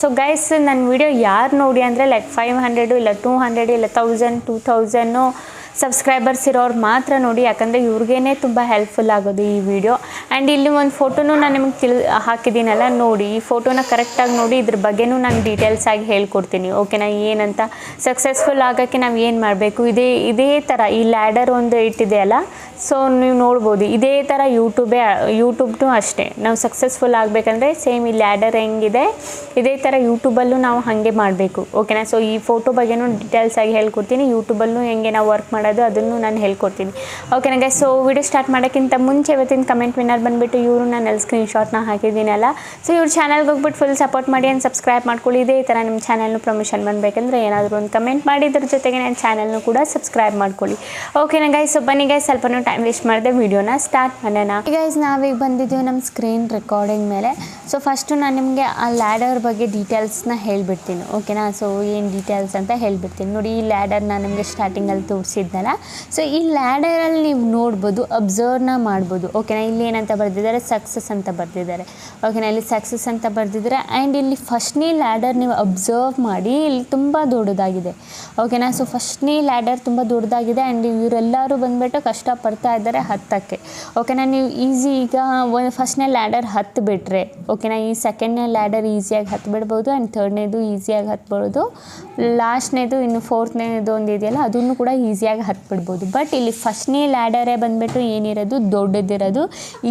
So guys ನನ್ನ video ಯಾರು ನೋಡಿ ಅಂದರೆ ಲೈಕ್ 500 ಇಲ್ಲ 200 ಇಲ್ಲ 1000 2000 ಸಬ್ಸ್ಕ್ರೈಬರ್ಸ್ ಇರೋರು ಮಾತ್ರ ನೋಡಿ, ಯಾಕಂದರೆ ಇವ್ರಿಗೇ ತುಂಬ ಹೆಲ್ಪ್ಫುಲ್ ಆಗೋದು ಈ ವಿಡಿಯೋ. ಆ್ಯಂಡ್ ಇಲ್ಲಿ ಒಂದು ಫೋಟೋನು ನಾನು ನಿಮಗೆ ಹಾಕಿದ್ದೀನಲ್ಲ, ನೋಡಿ ಈ ಫೋಟೋನ ಕರೆಕ್ಟಾಗಿ ನೋಡಿ, ಇದ್ರ ಬಗ್ಗೆನೂ ನಾನು ಡೀಟೇಲ್ಸಾಗಿ ಹೇಳ್ಕೊಡ್ತೀನಿ. ಓಕೆನಾ, ಏನಂತ ಸಕ್ಸಸ್ಫುಲ್ ಆಗೋಕ್ಕೆ ನಾವು ಏನು ಮಾಡಬೇಕು, ಇದೇ ಥರ ಈ ಲ್ಯಾಡರ್ ಒಂದು ಇಟ್ಟಿದೆಯಲ್ಲ, ಸೊ ನೀವು ನೋಡ್ಬೋದು ಇದೇ ಥರ ಯೂಟ್ಯೂಬ್ನೂ ಅಷ್ಟೇ. ನಾವು ಸಕ್ಸಸ್ಫುಲ್ ಆಗಬೇಕಂದ್ರೆ ಸೇಮ್ ಈ ಲ್ಯಾಡರ್ ಹೆಂಗಿದೆ ಇದೇ ಥರ ಯೂಟ್ಯೂಬಲ್ಲೂ ನಾವು ಹಾಗೆ ಮಾಡಬೇಕು. ಓಕೆನಾ, ಸೊ ಈ ಫೋಟೋ ಬಗ್ಗೆನೂ ಡೀಟೇಲ್ಸಾಗಿ ಹೇಳ್ಕೊಡ್ತೀನಿ. ಯೂಟ್ಯೂಬಲ್ಲೂ ಹೆಂಗೆ ನಾವು ವರ್ಕ್ ಮಾಡೋದು ಅದನ್ನು ನಾನು ಹೇಳ್ಕೊಡ್ತೀನಿ. ಓಕೆನಾ ಗೈಸ್, ಸೊ ವಿಡಿಯೋ ಸ್ಟಾರ್ಟ್ ಮಾಡೋಕ್ಕಿಂತ ಮುಂಚೆ ಇವತ್ತಿನ ಕಮೆಂಟ್ ವಿನ್ನರ್ ಬಂದುಬಿಟ್ಟು ಇವರು ನಾನು ಸ್ಕ್ರೀನ್ಶಾಟ್ನ ಹಾಕಿದ್ದೀನಲ್ಲ, ಸೊ ಇವ್ರ ಚಾನಲ್ಗೆ ಹೋಗ್ಬಿಟ್ಟು ಫುಲ್ ಸಪೋರ್ಟ್ ಮಾಡಿ ಆ್ಯಂಡ್ ಸಬ್ಸ್ಕ್ರೈಬ್ ಮಾಡ್ಕೊಳ್ಳಿ. ಇದೇ ಥರ ನಿಮ್ಮ ಚಾನಲ್ನು ಪ್ರಮೋಷನ್ ಬಂದಬೇಕಂದ್ರೆ ಏನಾದರೂ ಒಂದು ಕಮೆಂಟ್ ಮಾಡಿ, ಇದ್ರ ಜೊತೆಗೆ ನನ್ನ ಚಾನಲ್ನು ಕೂಡ ಸಬ್ಸ್ಕ್ರೈಬ್ ಮಾಡ್ಕೊಳ್ಳಿ. ಓಕೆನಾ ಗೈಸ್, ಸೊ ಬನ್ನಿ ಗೈಸ್, ಸ್ವಲ್ಪ ಟೈಮ್ ವೇಸ್ಟ್ ಮಾಡಿದೆ, ವಿಡಿಯೋನ ಸ್ಟಾರ್ಟ್ ಮಾಡೋಣ. ಗೈಸ್, ನಾವೀಗ ಬಂದಿದ್ದೀವಿ ನಮ್ಮ ಸ್ಕ್ರೀನ್ ರೆಕಾರ್ಡಿಂಗ್ ಮೇಲೆ. ಸೊ ಫಸ್ಟು ನಾನು ನಿಮಗೆ ಆ ಲ್ಯಾಡರ್ ಬಗ್ಗೆ ಡೀಟೇಲ್ಸ್ನ ಹೇಳ್ಬಿಡ್ತೀನಿ. ಓಕೆನಾ, ಸೊ ಏನು ಡೀಟೇಲ್ಸ್ ಅಂತ ಹೇಳ್ಬಿಡ್ತೀನಿ. ನೋಡಿ, ಈ ಲ್ಯಾಡರ್ ನಾನು ನಿಮಗೆ ಸ್ಟಾರ್ಟಿಂಗಲ್ಲಿ ತೋರಿಸಿದ್ನಲ್ಲ, ಸೊ ಈ ಲ್ಯಾಡರಲ್ಲಿ ನೀವು ನೋಡ್ಬೋದು, ಅಬ್ಸರ್ವ್ನ ಮಾಡ್ಬೋದು. ಓಕೆನಾ, ಇಲ್ಲಿ ಏನಂತ ಬರೆದಿದ್ದಾರೆ, ಸಕ್ಸಸ್ ಅಂತ ಬರೆದಿದ್ದಾರೆ. ಓಕೆನಾ, ಇಲ್ಲಿ ಸಕ್ಸಸ್ ಅಂತ ಬರೆದಿದ್ದಾರೆ. ಆ್ಯಂಡ್ ಇಲ್ಲಿ ಫಸ್ಟ್ನೇ ಲ್ಯಾಡರ್ ನೀವು ಅಬ್ಸರ್ವ್ ಮಾಡಿ, ಇಲ್ಲಿ ತುಂಬ ದೊಡ್ಡದಾಗಿದೆ. ಓಕೆನಾ, ಸೊ ಫಸ್ಟ್ನೇ ಲ್ಯಾಡರ್ ತುಂಬ ದೊಡ್ಡದಾಗಿದೆ. ಆ್ಯಂಡ್ ಇವರೆಲ್ಲರೂ ಬಂದುಬಿಟ್ಟು ಕಷ್ಟಪಡ್ತಾ ಇದ್ದಾರೆ ಹತ್ತಕ್ಕೆ. ಓಕೆನಾ, ನೀವು ಈಸಿ ಈಗ ಫಸ್ಟ್ನೇ ಲ್ಯಾಡರ್ ಹತ್ತು ಬಿಟ್ಟರೆ, ಓಕೆನಾ, ಈ ಸೆಕೆಂಡ್ನೇ ಲ್ಯಾಡರ್ ಈಸಿಯಾಗಿ ಹತ್ತು ಬಿಡ್ಬೋದು. ಆ್ಯಂಡ್ ಥರ್ಡ್ನೇದು ಈಸಿಯಾಗಿ ಹತ್ಬಿಡ್ಬೋದು. ಲಾಸ್ಟ್ನೇದು ಇನ್ನು ಫೋರ್ತ್ನೇದು ಒಂದು ಇದೆಯಲ್ಲ, ಅದನ್ನು ಕೂಡ ಈಸಿಯಾಗಿ ಹತ್ಬಿಡ್ಬೋದು. ಬಟ್ ಇಲ್ಲಿ ಫಸ್ಟ್ನೇ ಲ್ಯಾಡರೇ ಬಂದುಬಿಟ್ಟು ಏನಿರೋದು ದೊಡ್ಡದಿರೋದು,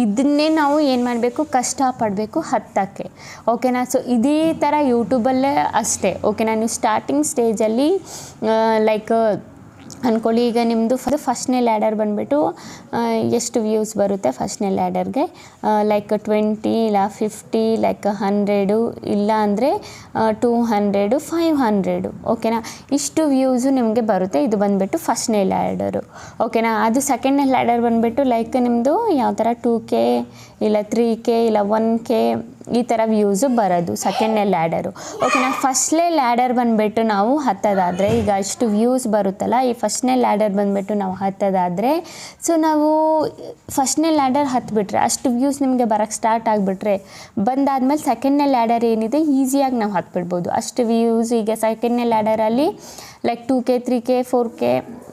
ಇದನ್ನೇ ನಾವು ಏನು ಮಾಡಬೇಕು, ಕಷ್ಟಪಡಬೇಕು ಹತ್ತಕ್ಕೆ. ಓಕೆನಾ, ಸೊ ಇದೇ ಥರ ಯೂಟ್ಯೂಬಲ್ಲೇ ಅಷ್ಟೇ. ಓಕೆನಾ, ನೀವು ಸ್ಟಾರ್ಟಿಂಗ್ ಸ್ಟೇಜಲ್ಲಿ ಲೈಕ್ ಅಂದ್ಕೊಳ್ಳಿ, ಈಗ ನಿಮ್ಮದು ಫಸ್ಟ್ನೇ ಲ್ಯಾಡರ್ ಬಂದುಬಿಟ್ಟು ಎಷ್ಟು ವ್ಯೂಸ್ ಬರುತ್ತೆ ಫಸ್ಟ್ನೇ ಲ್ಯಾಡರ್ಗೆ, ಲೈಕ್ 20 ಇಲ್ಲ 50 ಲೈಕ್ 100 ಇಲ್ಲ ಅಂದರೆ 200 500. ಓಕೆನಾ, ಇಷ್ಟು ವ್ಯೂಸು ನಿಮಗೆ ಬರುತ್ತೆ. ಇದು ಬಂದುಬಿಟ್ಟು ಫಸ್ಟ್ನೇ ಲ್ಯಾಡರು. ಓಕೆನಾ, ಅದು ಸೆಕೆಂಡ್ನೇ ಲ್ಯಾಡರ್ ಬಂದುಬಿಟ್ಟು ಲೈಕ್ ನಿಮ್ಮದು ಯಾವ ಥರ 2K ಇಲ್ಲ 3K ಇಲ್ಲ 1K ಈ ಥರ ವ್ಯೂಸು ಬರೋದು ಸೆಕೆಂಡ್ನೇ ಲ್ಯಾಡರು. ಓಕೆನಾ, ಫಸ್ಟ್ನೇ ಲ್ಯಾಡರ್ ಬಂದುಬಿಟ್ಟು ನಾವು ಹತ್ತೋದಾದರೆ, ಈಗ ಇಷ್ಟು ವ್ಯೂಸ್ ಬರುತ್ತಲ್ಲ, ಈ ಫಸ್ಟ್ನೇ ಲ್ಯಾಡರ್ ಬಂದುಬಿಟ್ಟು ನಾವು ಹತ್ತೋದಾದರೆ, ಸೊ ನಾವು ಫಸ್ಟ್ನೇ ಲ್ಯಾಡರ್ ಹತ್ಬಿಟ್ರೆ ಅಷ್ಟು ವ್ಯೂಸ್ ನಿಮಗೆ ಬರೋಕ್ಕೆ ಸ್ಟಾರ್ಟ್ ಆಗಿಬಿಟ್ರೆ, ಬಂದಾದಮೇಲೆ ಸೆಕೆಂಡ್ನೇ ಲ್ಯಾಡರ್ ಏನಿದೆ ಈಸಿಯಾಗಿ ನಾವು ಹತ್ಬಿಡ್ಬೋದು. ಅಷ್ಟು ವ್ಯೂಸ್ ಈಗ ಸೆಕೆಂಡ್ನೇ ಲ್ಯಾಡರಲ್ಲಿ ಲೈಕ್ 2K 3K 4K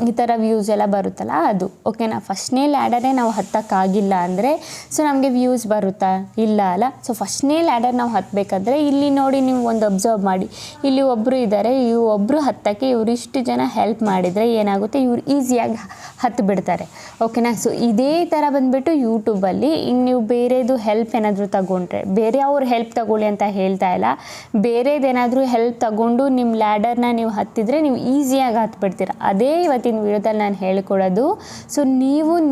ಈ ಥರ ವ್ಯೂಸ್ ಎಲ್ಲ ಬರುತ್ತಲ್ಲ ಅದು. ಓಕೆನಾ, ಫಸ್ಟ್ನೇ ಲ್ಯಾಡರೇ ನಾವು ಹತ್ತಕ್ಕಾಗಿಲ್ಲ ಅಂದರೆ ಸೊ ನಮಗೆ ವ್ಯೂಸ್ ಬರುತ್ತಾ, ಇಲ್ಲ ಅಲ್ಲ. ಸೊ ಫಸ್ಟ್ನೇ ಲ್ಯಾಡರ್ ನಾವು ಹತ್ತಬೇಕಾದ್ರೆ ಇಲ್ಲಿ ನೋಡಿ, ನೀವು ಒಂದು ಅಬ್ಸರ್ವ್ ಮಾಡಿ, ಇಲ್ಲಿ ಒಬ್ಬರು ಇದ್ದಾರೆ, ಒಬ್ಬರು ಹತ್ತಕ್ಕೆ ಇವರಿಷ್ಟು ಜನ ಹೆಲ್ಪ್ ಮಾಡಿದರೆ ಏನಾಗುತ್ತೆ, ಇವ್ರು ಈಸಿಯಾಗಿ ಹತ್ತು ಬಿಡ್ತಾರೆ. ಓಕೆನಾ, ಸೊ ಇದೇ ಥರ ಬಂದುಬಿಟ್ಟು ಯೂಟ್ಯೂಬಲ್ಲಿ ಈಗ ನೀವು ಬೇರೆದು ಹೆಲ್ಪ್ ಏನಾದರೂ ತಗೊಂಡ್ರೆ, ಬೇರೆ ಅವ್ರ ಹೆಲ್ಪ್ ತಗೊಳ್ಳಿ ಅಂತ ಹೇಳ್ತಾ ಇಲ್ಲ, ಬೇರೆದೇನಾದರೂ ಹೆಲ್ಪ್ ತಗೊಂಡು ನಿಮ್ಮ ಲ್ಯಾಡರ್ನ ನೀವು ಹತ್ತಿದರೆ ನೀವು ಈಸಿಯಾಗಿ ಹತ್ಬಿಡ್ತೀರ. ಅದೇ ಇವತ್ತಿನ ವಿಡಿಯೋದಲ್ಲಿ ನಾನು ಹೇಳ್ಕೊಡೋದು. ಸೊ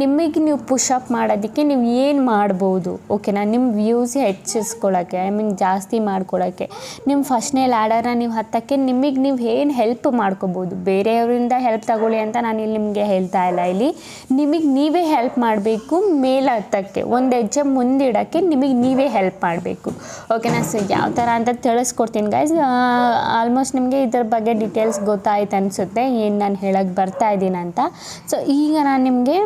ನಿಮಗೆ ನೀವು ಪುಷಪ್ ಮಾಡೋದಕ್ಕೆ ನೀವು ಏನು ಮಾಡ್ಬೋದು. ಓಕೆನಾ, ನಿಮ್ಮ ವ್ಯೂಸ್ ಹೆಚ್ಚಿಸ್ಕೊಳ್ಳೋಕ್ಕೆ, ಜಾಸ್ತಿ ಮಾಡ್ಕೊಳ್ಳೋಕ್ಕೆ, ನಿಮ್ಮ ಫಸ್ಟ್ನೇ ಲ್ಯಾಡರ್ನ ನೀವು ಹತ್ತಕ್ಕೆ ನಿಮಗೆ ನೀವು ಏನು ಹೆಲ್ಪ್ ಮಾಡ್ಕೋಬೋದು. ಬೇರೆಯವರಿಂದ ಹೆಲ್ಪ್ ತಗೊಳ್ಳಿ ಅಂತ ನಾನು ಇಲ್ಲಿ ನಿಮಗೆ ಹೇಳ್ತಾ ಇಲ್ಲ. ಇಲ್ಲಿ ನಿಮಗೆ ನೀವೇ ಹೆಲ್ಪ್ ಮಾಡಬೇಕು. ಮೇಲೆ ಹತ್ತಕ್ಕೆ ಒಂದು ಹೆಜ್ಜೆ ಮುಂದಿಡೋಕ್ಕೆ ನಿಮಗೆ ನೀವೇ ಹೆಲ್ಪ್ ಮಾಡಬೇಕು. ಓಕೆನಾ, ಸೊ ಯಾವ ಥರ ಅಂತ ತಿಳಿಸ್ಕೊಡ್ತೀನಿ ಗೈಸ್. ಆಲ್ಮೋಸ್ಟ್ ನಿಮಗೆ ಇದ್ರ ಬಗ್ಗೆ ಡೀಟೇಲ್ಸ್ ಗೊತ್ತಾಯ್ತು ಅನಿಸುತ್ತೆ, ಏನು ನಾನು ಹೇಳೋಕ್ಕೆ ಬರ್ತಾ ಇದ್ದೀನಿ ಅಂತ. ಸೊ ಈಗ ನಾನು ನಿಮಗೆ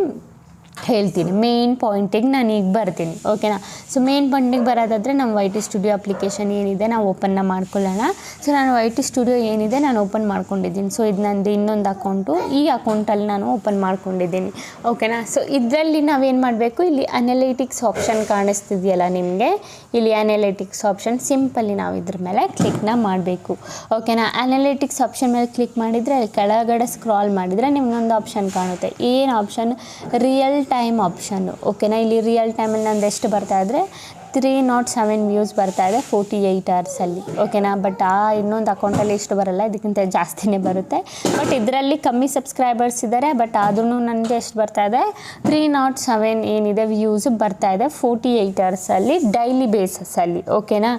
ಹೇಳ್ತೀನಿ, ಮೇನ್ ಪಾಯಿಂಟಿಗೆ ನಾನು ಈಗ ಬರ್ತೀನಿ. ಓಕೆನಾ, ಸೊ ಮೇನ್ ಪಾಯಿಂಟಿಗೆ ಬರೋದಾದರೆ ನಮ್ಮ YT ಸ್ಟುಡಿಯೋ ಅಪ್ಲಿಕೇಶನ್ ಏನಿದೆ ನಾವು ಓಪನ್ನ ಮಾಡ್ಕೊಳ್ಳೋಣ. ಸೊ ನಾನು YT ಸ್ಟುಡಿಯೋ ಏನಿದೆ ನಾನು ಓಪನ್ ಮಾಡ್ಕೊಂಡಿದ್ದೀನಿ. ಸೊ ಇದು ನಂದು ಇನ್ನೊಂದು ಅಕೌಂಟು, ಈ ಅಕೌಂಟಲ್ಲಿ ನಾನು ಓಪನ್ ಮಾಡ್ಕೊಂಡಿದ್ದೀನಿ. ಓಕೆನಾ, ಸೊ ಇದರಲ್ಲಿ ನಾವೇನು ಮಾಡಬೇಕು, ಇಲ್ಲಿ ಅನಾಲಿಟಿಕ್ಸ್ ಆಪ್ಷನ್ ಕಾಣಿಸ್ತಿದೆಯಲ್ಲ ನಿಮಗೆ, ಇಲ್ಲಿ ಅನಾಲಿಟಿಕ್ಸ್ ಆಪ್ಷನ್ ಸಿಂಪಲ್ಲಿ ನಾವು ಇದ್ರ ಮೇಲೆ ಕ್ಲಿಕ್ನ ಮಾಡಬೇಕು. ಓಕೆನಾ, ಅನಾಲಿಟಿಕ್ಸ್ ಆಪ್ಷನ್ ಮೇಲೆ ಕ್ಲಿಕ್ ಮಾಡಿದರೆ ಅಲ್ಲಿ ಕೆಳಗಡೆ ಸ್ಕ್ರಾಲ್ ಮಾಡಿದರೆ ನಿಮ್ಗೊಂದು ಆಪ್ಷನ್ ಕಾಣುತ್ತೆ. ಏನು ಆಪ್ಷನ್, ರಿಯಲ್ ಟೈಮ್ ಆಪ್ಷನ್ನು. ಓಕೆನಾ, ಇಲ್ಲಿ ರಿಯಲ್ ಟೈಮಲ್ಲಿ ನಂದು ಎಷ್ಟು ಬರ್ತಾ ಇದ್ದರೆ 307 ವ್ಯೂಸ್ ಬರ್ತಾ ಇದೆ 48 ಅವರ್ಸಲ್ಲಿ. ಓಕೆನಾ, ಬಟ್ ಇನ್ನೊಂದು ಅಕೌಂಟಲ್ಲಿ ಎಷ್ಟು ಬರೋಲ್ಲ, ಇದಕ್ಕಿಂತ ಜಾಸ್ತಿನೇ ಬರುತ್ತೆ. ಬಟ್ ಇದರಲ್ಲಿ ಕಮ್ಮಿ ಸಬ್ಸ್ಕ್ರೈಬರ್ಸ್ ಇದ್ದಾರೆ, ಬಟ್ ಆದ್ರೂ ನನಗೆ ಎಷ್ಟು ಬರ್ತಾ ಇದೆ 307 ಏನಿದೆ ವ್ಯೂಸ್ ಬರ್ತಾ ಇದೆ 48 ಅವರ್ಸಲ್ಲಿ ಡೈಲಿ ಬೇಸಸ್ಸಲ್ಲಿ. ಓಕೆನಾ,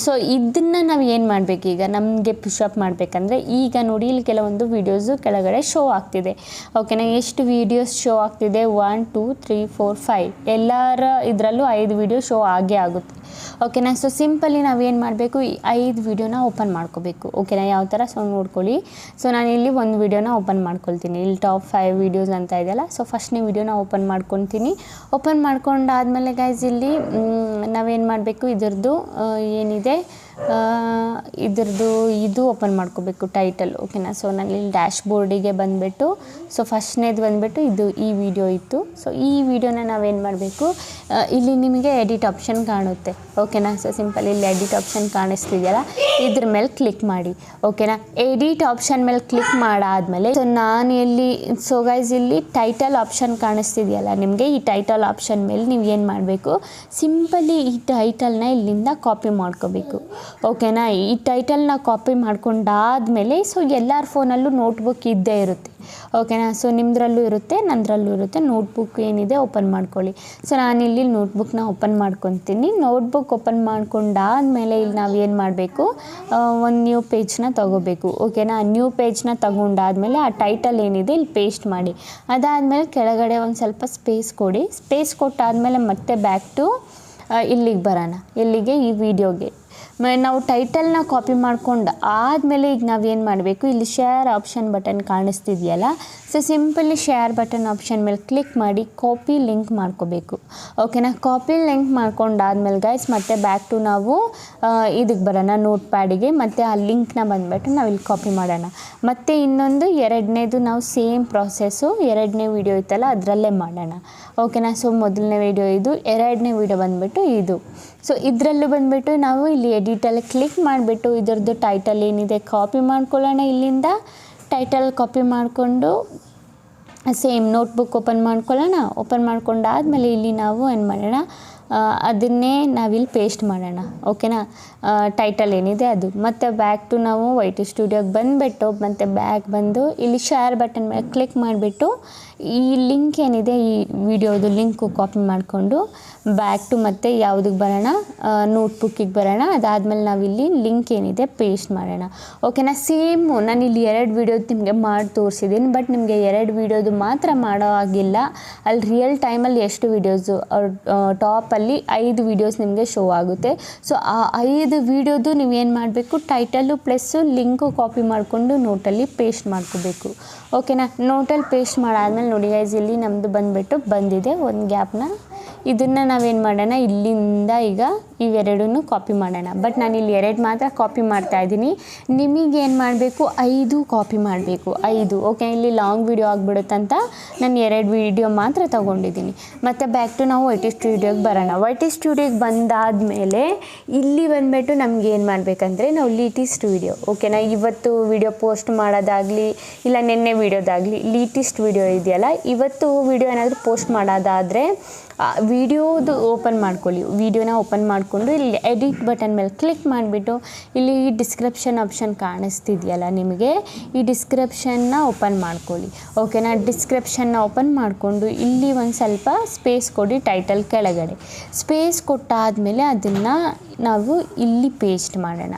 ಸೊ ಇದನ್ನು ನಾವು ಏನು ಮಾಡಬೇಕು, ಈಗ ನಮಗೆ ಪುಷಪ್ ಮಾಡಬೇಕಂದ್ರೆ, ಈಗ ನೋಡಿ ಇಲ್ಲಿ ಕೆಲವೊಂದು ವೀಡಿಯೋಸು ಕೆಳಗಡೆ ಶೋ ಆಗ್ತಿದೆ. ಓಕೆನಾ, ಎಷ್ಟು ವೀಡಿಯೋಸ್ ಶೋ ಆಗ್ತಿದೆ, 1 2 3 4 5 ಎಲ್ಲರ ಇದರಲ್ಲೂ 5 ವೀಡಿಯೋ ಶೋ ಆಗೇ ಆಗುತ್ತೆ. ಓಕೆನಾ, ಸೊ ಸಿಂಪಲಿ ನಾವೇನು ಮಾಡಬೇಕು, ಈ 5 ವೀಡಿಯೋನ ಓಪನ್ ಮಾಡ್ಕೋಬೇಕು. ಓಕೆನಾ, ಯಾವ ಥರ ಸೊ ನೋಡ್ಕೊಳ್ಳಿ. ಸೊ ನಾನು ಇಲ್ಲಿ ಒಂದು ವೀಡಿಯೋನ ಓಪನ್ ಮಾಡ್ಕೊಳ್ತೀನಿ. ಇಲ್ಲಿ ಟಾಪ್ 5 ವೀಡಿಯೋಸ್ ಅಂತ ಇದೆಯಲ್ಲ, ಸೊ ಫಸ್ಟ್ನೇ ವೀಡಿಯೋನ ಓಪನ್ ಮಾಡ್ಕೊತೀನಿ. ಓಪನ್ ಮಾಡ್ಕೊಂಡಾದಮೇಲೆ ಗೈಸ್ ಇಲ್ಲಿ ನಾವೇನು ಮಾಡಬೇಕು, ಇದ್ರದ್ದು ಏನಿದೆ ಇದ್ರದ್ದು ಇದು ಓಪನ್ ಮಾಡ್ಕೋಬೇಕು ಟೈಟಲ್. ಓಕೆನಾ. ಸೊ ನಾನು ಇಲ್ಲಿ ಡ್ಯಾಶ್ ಬೋರ್ಡಿಗೆ ಬಂದುಬಿಟ್ಟು ಸೊ ಫಸ್ಟ್ನೇದು ಬಂದುಬಿಟ್ಟು ಇದು ಈ ವಿಡಿಯೋ ಇತ್ತು. ಸೊ ಈ ವಿಡಿಯೋನ ನಾವೇನು ಮಾಡಬೇಕು, ಇಲ್ಲಿ ನಿಮಗೆ ಎಡಿಟ್ ಆಪ್ಷನ್ ಕಾಣುತ್ತೆ. ಓಕೆನಾ. ಸೊ ಸಿಂಪಲ್ ಇಲ್ಲಿ ಎಡಿಟ್ ಆಪ್ಷನ್ ಕಾಣಿಸ್ತಿದೆಯಲ್ಲ, ಇದ್ರ ಮೇಲೆ ಕ್ಲಿಕ್ ಮಾಡಿ. ಓಕೆನಾ. ಎಡಿಟ್ ಆಪ್ಷನ್ ಮೇಲೆ ಕ್ಲಿಕ್ ಮಾಡಾದಮೇಲೆ ಸೊ ನಾನು ಇಲ್ಲಿ ಸೊ ಗೈಸ್ ಇಲ್ಲಿ ಟೈಟಲ್ ಆಪ್ಷನ್ ಕಾಣಿಸ್ತಿದೆಯಲ್ಲ ನಿಮಗೆ, ಈ ಟೈಟಲ್ ಆಪ್ಷನ್ ಮೇಲೆ ನೀವು ಏನು ಮಾಡಬೇಕು, ಸಿಂಪಲಿ ಈ ಟೈಟಲ್ನ ಇಲ್ಲಿಂದ ಕಾಪಿ ಮಾಡ್ಕೋಬೇಕು. ಓಕೆನಾ. ಈ ಟೈಟಲ್ನ ಕಾಪಿ ಮಾಡ್ಕೊಂಡಾದಮೇಲೆ ಸೊ ಎಲ್ಲರ ಫೋನಲ್ಲೂ ನೋಟ್ಬುಕ್ ಇದ್ದೇ ಇರುತ್ತೆ. ಓಕೆನಾ. ಸೊ ನಿಮ್ಮದ್ರಲ್ಲೂ ಇರುತ್ತೆ, ನನ್ನದ್ರಲ್ಲೂ ಇರುತ್ತೆ. ನೋಟ್ಬುಕ್ ಏನಿದೆ ಓಪನ್ ಮಾಡ್ಕೊಳ್ಳಿ. ಸೊ ನಾನಿಲ್ಲಿ ನೋಟ್ಬುಕ್ನ ಓಪನ್ ಮಾಡ್ಕೊತೀನಿ. ನೋಟ್ಬುಕ್ ಓಪನ್ ಮಾಡ್ಕೊಂಡಾದಮೇಲೆ ಇಲ್ಲಿ ನಾವು ಏನು ಮಾಡಬೇಕು, ಒಂದು ನ್ಯೂ ಪೇಜ್ನ ತೊಗೋಬೇಕು. ಓಕೆನಾ. ನ್ಯೂ ಪೇಜ್ನ ತೊಗೊಂಡಾದ್ಮೇಲೆ ಆ ಟೈಟಲ್ ಏನಿದೆ ಇಲ್ಲಿ ಪೇಸ್ಟ್ ಮಾಡಿ. ಅದಾದಮೇಲೆ ಕೆಳಗಡೆ ಒಂದು ಸ್ವಲ್ಪ ಸ್ಪೇಸ್ ಕೊಡಿ. ಸ್ಪೇಸ್ ಕೊಟ್ಟಾದಮೇಲೆ ಮತ್ತೆ ಬ್ಯಾಕ್ ಟು ಇಲ್ಲಿಗೆ ಬರೋಣ. ಇಲ್ಲಿಗೆ ಈ ವಿಡಿಯೋಗೆ ನಾವು ಟೈಟಲ್ನ ಕಾಪಿ ಮಾಡ್ಕೊಂಡು ಆದಮೇಲೆ ಈಗ ನಾವೇನು ಮಾಡಬೇಕು, ಇಲ್ಲಿ ಶೇರ್ ಆಪ್ಷನ್ ಬಟನ್ ಕಾಣಿಸ್ತಿದೆಯಲ್ಲ, so simply share button option ಮೇಲೆ ಕ್ಲಿಕ್ ಮಾಡಿ ಕಾಪಿ ಲಿಂಕ್ ಮಾಡ್ಕೋಬೇಕು. ಓಕೆನಾ. ಕಾಪಿ ಲಿಂಕ್ ಮಾಡ್ಕೊಂಡಾದ್ಮೇಲೆ ಗೈಸ್ ಮತ್ತೆ ಬ್ಯಾಕ್ ಟು ನಾವು ಇದಕ್ಕೆ ಬರೋಣ, ನೋಟ್ ಪ್ಯಾಡಿಗೆ. ಮತ್ತು ಆ ಲಿಂಕ್ನ ಬಂದುಬಿಟ್ಟು ನಾವು ಇಲ್ಲಿ ಕಾಪಿ ಮಾಡೋಣ. ಮತ್ತು ಇನ್ನೊಂದು ಎರಡನೇದು ನಾವು ಸೇಮ್ ಪ್ರಾಸೆಸ್ಸು, ಎರಡನೇ ವಿಡಿಯೋ ಇತ್ತಲ್ಲ ಅದರಲ್ಲೇ ಮಾಡೋಣ. ಓಕೆನಾ. ಸೊ ಮೊದಲನೇ ವಿಡಿಯೋ ಇದು, ಎರಡನೇ ವಿಡಿಯೋ ಬಂದುಬಿಟ್ಟು ಇದು. ಸೊ ಇದರಲ್ಲೂ ಬಂದುಬಿಟ್ಟು ನಾವು ಇಲ್ಲಿ ಎಡಿಟಲ್ಲಿ ಕ್ಲಿಕ್ ಮಾಡಿಬಿಟ್ಟು ಇದರದ್ದು ಟೈಟಲ್ ಏನಿದೆ ಕಾಪಿ ಮಾಡ್ಕೊಳ್ಳೋಣ. ಇಲ್ಲಿಂದ ಟೈಟಲ್ ಕಾಪಿ ಮಾಡಿಕೊಂಡು ಸೇಮ್ ನೋಟ್ಬುಕ್ ಓಪನ್ ಮಾಡ್ಕೊಳ್ಳೋಣ. ಓಪನ್ ಮಾಡ್ಕೊಂಡಾದಮೇಲೆ ಇಲ್ಲಿ ನಾವು ಏನು ಮಾಡೋಣ, ಅದನ್ನೇ ನಾವಿಲ್ಲಿ ಪೇಸ್ಟ್ ಮಾಡೋಣ. ಓಕೆನಾ. ಟೈಟಲ್ ಏನಿದೆ ಅದು. ಮತ್ತು ಬ್ಯಾಕ್ ಟು ನಾವು ವೈಟಿ ಸ್ಟುಡಿಯೋಗೆ ಬಂದುಬಿಟ್ಟು ಮತ್ತು ಬ್ಯಾಕ್ ಬಂದು ಇಲ್ಲಿ ಶೇರ್ ಬಟನ್ ಮೇಲೆ ಕ್ಲಿಕ್ ಮಾಡಿಬಿಟ್ಟು ಈ ಲಿಂಕ್ ಏನಿದೆ ಈ ವಿಡಿಯೋದು ಲಿಂಕು ಕಾಪಿ ಮಾಡಿಕೊಂಡು ಬ್ಯಾಕ್ ಟು ಮತ್ತೆ ಯಾವುದಕ್ಕೆ ಬರೋಣ, ನೋಟ್ಬುಕ್ಕಿಗೆ ಬರೋಣ. ಅದಾದಮೇಲೆ ನಾವಿಲ್ಲಿ ಲಿಂಕ್ ಏನಿದೆ ಪೇಸ್ಟ್ ಮಾಡೋಣ. ಓಕೆನಾ. ಸೇಮು ನಾನು ಇಲ್ಲಿ 2 ವಿಡಿಯೋದು ನಿಮಗೆ ಮಾಡಿ ತೋರಿಸಿದ್ದೀನಿ. ಬಟ್ ನಿಮಗೆ 2 ವಿಡಿಯೋದು ಮಾತ್ರ ಮಾಡೋ ಆಗಿಲ್ಲ. ಅಲ್ಲಿ ರಿಯಲ್ ಟೈಮಲ್ಲಿ ಎಷ್ಟು ವಿಡಿಯೋಸು ಟಾಪಲ್ಲಿ 5 ವಿಡಿಯೋಸ್ ನಿಮಗೆ ಶೋ ಆಗುತ್ತೆ. ಸೊ ಆ 5 ವಿಡಿಯೋದು ನೀವೇನು ಮಾಡಬೇಕು, ಟೈಟಲ್ಲು ಪ್ಲಸ್ಸು ಲಿಂಕು ಕಾಪಿ ಮಾಡಿಕೊಂಡು ನೋಟಲ್ಲಿ ಪೇಸ್ಟ್ ಮಾಡ್ಕೋಬೇಕು. ಓಕೆನಾ. ನೋಟಲ್ಲಿ ಪೇಸ್ಟ್ ಮಾಡಾದ್ಮೇಲೆ ನೋಡಿ ಗೈಸ್ ಇಲ್ಲಿ ನಮ್ಮದು ಬಂದುಬಿಟ್ಟು ಬಂದಿದೆ ಒಂದು ಗ್ಯಾಪ್ನ. ಇದನ್ನು ನಾವೇನು ಮಾಡೋಣ, ಇಲ್ಲಿಂದ ಈಗ ಇವೆರಡೂ ಕಾಪಿ ಮಾಡೋಣ. ಬಟ್ ನಾನು ಇಲ್ಲಿ 2 ಮಾತ್ರ ಕಾಪಿ ಮಾಡ್ತಾಯಿದ್ದೀನಿ. ನಿಮಗೇನು ಮಾಡಬೇಕು, 5 ಕಾಪಿ ಮಾಡಬೇಕು, 5. ಓಕೆ. ಇಲ್ಲಿ ಲಾಂಗ್ ವಿಡಿಯೋ ಆಗಿಬಿಡುತ್ತಂತ ನಾನು 2 ವಿಡಿಯೋ ಮಾತ್ರ ತೊಗೊಂಡಿದ್ದೀನಿ. ಮತ್ತು ಬ್ಯಾಕ್ ಟು ನಾವು ವೈಟಿ ಸ್ಟುಡಿಯೋಗೆ ಬರೋಣ. ವೈಟಿ ಸ್ಟುಡಿಯೋಗೆ ಬಂದಾದಮೇಲೆ ಇಲ್ಲಿ ಬಂದುಬಿಟ್ಟು ನಮ್ಗೆ ಏನು ಮಾಡಬೇಕಂದ್ರೆ ನಾವು ಲೇಟೆಸ್ಟ್ ವಿಡಿಯೋ. ಓಕೆನಾ. ಇವತ್ತು ವಿಡಿಯೋ ಪೋಸ್ಟ್ ಮಾಡೋದಾಗಲಿ ಇಲ್ಲ ನಿನ್ನೆ ವಿಡಿಯೋದಾಗಲಿ ಲೇಟೆಸ್ಟ್ ವಿಡಿಯೋ ಇದೆಯಲ್ಲ, ಇವತ್ತು ವಿಡಿಯೋ ಏನಾದರೂ ಪೋಸ್ಟ್ ಮಾಡೋದಾದರೆ ವಿಡಿಯೋದು ಓಪನ್ ಮಾಡ್ಕೊಳ್ಳಿ. ವಿಡಿಯೋನ ಓಪನ್ ಮಾಡಿಕೊಂಡು ಇಲ್ಲಿ ಎಡಿಟ್ ಬಟನ್ ಮೇಲೆ ಕ್ಲಿಕ್ ಮಾಡಿಬಿಟ್ಟು ಇಲ್ಲಿ ಡಿಸ್ಕ್ರಿಪ್ಷನ್ ಆಪ್ಷನ್ ಕಾಣಿಸ್ತಿದೆಯಲ್ಲ ನಿಮಗೆ, ಈ ಡಿಸ್ಕ್ರಿಪ್ಷನ್ನ ಓಪನ್ ಮಾಡ್ಕೊಳ್ಳಿ. ಓಕೆನಾ. ಡಿಸ್ಕ್ರಿಪ್ಷನ್ನ ಓಪನ್ ಮಾಡಿಕೊಂಡು ಇಲ್ಲಿ ಒಂದು ಸ್ವಲ್ಪ ಸ್ಪೇಸ್ ಕೊಡಿ ಟೈಟಲ್ ಕೆಳಗಡೆ. ಸ್ಪೇಸ್ ಕೊಟ್ಟಾದಮೇಲೆ ಅದನ್ನು ನಾವು ಇಲ್ಲಿ ಪೇಸ್ಟ್ ಮಾಡೋಣ.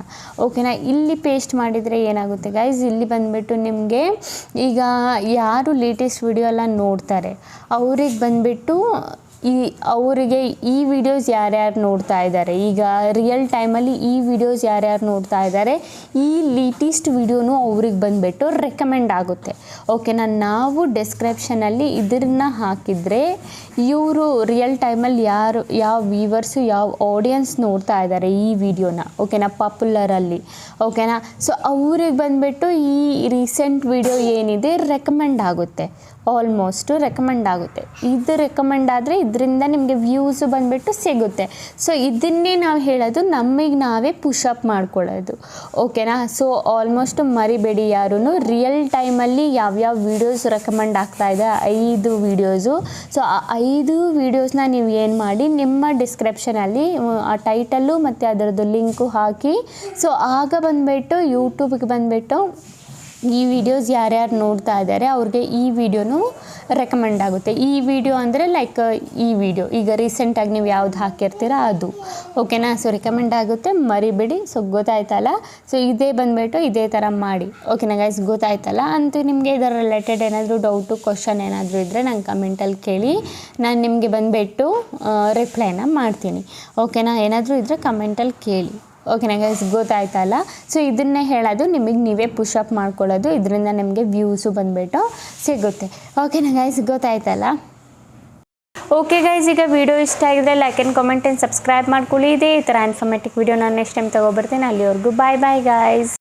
ಓಕೆನಾ. ಇಲ್ಲಿ ಪೇಸ್ಟ್ ಮಾಡಿದರೆ ಏನಾಗುತ್ತೆ ಗೈಸ್, ಇಲ್ಲಿ ಬಂದುಬಿಟ್ಟು ನಿಮಗೆ ಈಗ ಯಾರು ಲೇಟೆಸ್ಟ್ ವಿಡಿಯೋ ಎಲ್ಲ ನೋಡ್ತಾರೆ ಅವ್ರಿಗೆ ಬಂದುಬಿಟ್ಟು ಅವರಿಗೆ ಈ ವಿಡಿಯೋಸ್ ಯಾರ್ಯಾರು ನೋಡ್ತಾ ಇದ್ದಾರೆ, ಈಗ ರಿಯಲ್ ಟೈಮಲ್ಲಿ ಈ ವಿಡಿಯೋಸ್ ಯಾರ್ಯಾರು ನೋಡ್ತಾ ಇದ್ದಾರೆ, ಈ ಲೇಟೆಸ್ಟ್ ವಿಡಿಯೋನು ಅವ್ರಿಗೆ ಬಂದುಬಿಟ್ಟು ರೆಕಮೆಂಡ್ ಆಗುತ್ತೆ. ಓಕೆನಾ. ನಾವು ಡಿಸ್ಕ್ರಿಪ್ಷನಲ್ಲಿ ಇದನ್ನು ಹಾಕಿದರೆ ಇವರು ರಿಯಲ್ ಟೈಮಲ್ಲಿ ಯಾವ ವ್ಯೂವರ್ಸು ಯಾವ ಆಡಿಯನ್ಸ್ ನೋಡ್ತಾ ಇದ್ದಾರೆ ಈ ವಿಡಿಯೋನ, ಓಕೆನಾ, ಪಾಪ್ಯುಲರಲ್ಲಿ. ಓಕೆನಾ. ಸೊ ಅವ್ರಿಗೆ ಬಂದುಬಿಟ್ಟು ಈ ರೀಸೆಂಟ್ ವಿಡಿಯೋ ಏನಿದೆ ರೆಕಮೆಂಡ್ ಆಗುತ್ತೆ, ಆಲ್ಮೋಸ್ಟು ರೆಕಮೆಂಡ್ ಆಗುತ್ತೆ. ಇದು ರೆಕಮೆಂಡ್ ಆದರೆ ಇದರಿಂದ ನಿಮಗೆ ವ್ಯೂಸು ಬಂದುಬಿಟ್ಟು ಸಿಗುತ್ತೆ. ಸೊ ಇದನ್ನೇ ನಾವು ಹೇಳೋದು, ನಮಗೆ ನಾವೇ ಪುಷಪ್ ಮಾಡ್ಕೊಳ್ಳೋದು. ಓಕೆನಾ. ಸೊ ಆಲ್ಮೋಸ್ಟು ಮರಿಬೇಡಿ ಯಾರೂ, ರಿಯಲ್ ಟೈಮಲ್ಲಿ ಯಾವ್ಯಾವ ವೀಡಿಯೋಸ್ ರೆಕಮೆಂಡ್ ಆಗ್ತಾಯಿದೆ 5 ವೀಡಿಯೋಸು. ಸೊ ಆ 5 ವೀಡಿಯೋಸ್ನ ನೀವು ಏನು ಮಾಡಿ ನಿಮ್ಮ ಡಿಸ್ಕ್ರಿಪ್ಷನಲ್ಲಿ ಆ ಟೈಟಲ್ಲು ಮತ್ತು ಅದರದ್ದು ಲಿಂಕು ಹಾಕಿ. ಸೊ ಆಗ ಬಂದುಬಿಟ್ಟು ಯೂಟ್ಯೂಬ್ಗೆ ಬಂದುಬಿಟ್ಟು ಈ ವಿಡಿಯೋಸ್ ಯಾರ್ಯಾರು ನೋಡ್ತಾ ಇದ್ದಾರೆ ಅವ್ರಿಗೆ ಈ ವಿಡಿಯೋನು ರೆಕಮೆಂಡ್ ಆಗುತ್ತೆ. ಈ ವಿಡಿಯೋ ಅಂದರೆ ಲೈಕ್ ಈ ವಿಡಿಯೋ ಈಗ ರೀಸೆಂಟಾಗಿ ನೀವು ಯಾವ್ದು ಹಾಕಿರ್ತೀರ ಅದು. ಓಕೆನಾ. ಸೊ ರೆಕಮೆಂಡ್ ಆಗುತ್ತೆ, ಮರಿಬೇಡಿ. ಸೊ ಗೊತ್ತಾಯ್ತಲ್ಲ. ಸೊ ಇದೇ ಬಂದುಬಿಟ್ಟು ಇದೇ ಥರ ಮಾಡಿ. ಓಕೆನಾ ಗೈಸ್, ಗೊತ್ತಾಯ್ತಲ್ಲ. ಅಂತೂ ನಿಮಗೆ ಇದರ ರಿಲೇಟೆಡ್ ಏನಾದರೂ ಡೌಟು ಕ್ವಶನ್ ಏನಾದರೂ ಇದ್ದರೆ ನಂಗೆ ಕಮೆಂಟಲ್ಲಿ ಕೇಳಿ, ನಾನು ನಿಮಗೆ ಬಂದುಬಿಟ್ಟು ರಿಪ್ಲೈನ ಮಾಡ್ತೀನಿ. ಓಕೆನಾ. ಏನಾದರೂ ಇದ್ದರೆ ಕಮೆಂಟಲ್ಲಿ ಕೇಳಿ. ಓಕೆನಾ ಗೈಸ್, ಗೊತ್ತಾಯ್ತಲ್ಲ. ಸೊ ಇದನ್ನೇ ಹೇಳೋದು, ನಿಮಗೆ ನೀವೇ ಪುಷಪ್ ಮಾಡ್ಕೊಳ್ಳೋದು, ಇದರಿಂದ ನಿಮಗೆ ವ್ಯೂಸು ಬಂದುಬಿಟ್ಟು ಸಿಗುತ್ತೆ. ಓಕೆನಾ ಗೈಸ್, ಗೊತ್ತಾಯ್ತಲ್ಲ. ಓಕೆ ಗೈಸ್, ಈಗ ವಿಡಿಯೋ ಇಷ್ಟ ಆಗಿದ್ರೆ like and comment and subscribe ಮಾಡ್ಕೊಳ್ಳಿ. ಇದೇ ಈ ಥರ ಇನ್ಫಾರ್ಮೇಟಿವ್ ವಿಡಿಯೋ ನಾನು ನೆಕ್ಸ್ಟ್ ಟೈಮ್ ತೊಗೊಬರ್ತೀನಿ. ಅಲ್ಲಿವರೆಗೂ ಬಾಯ್ ಬಾಯ್ ಗೈಸ್.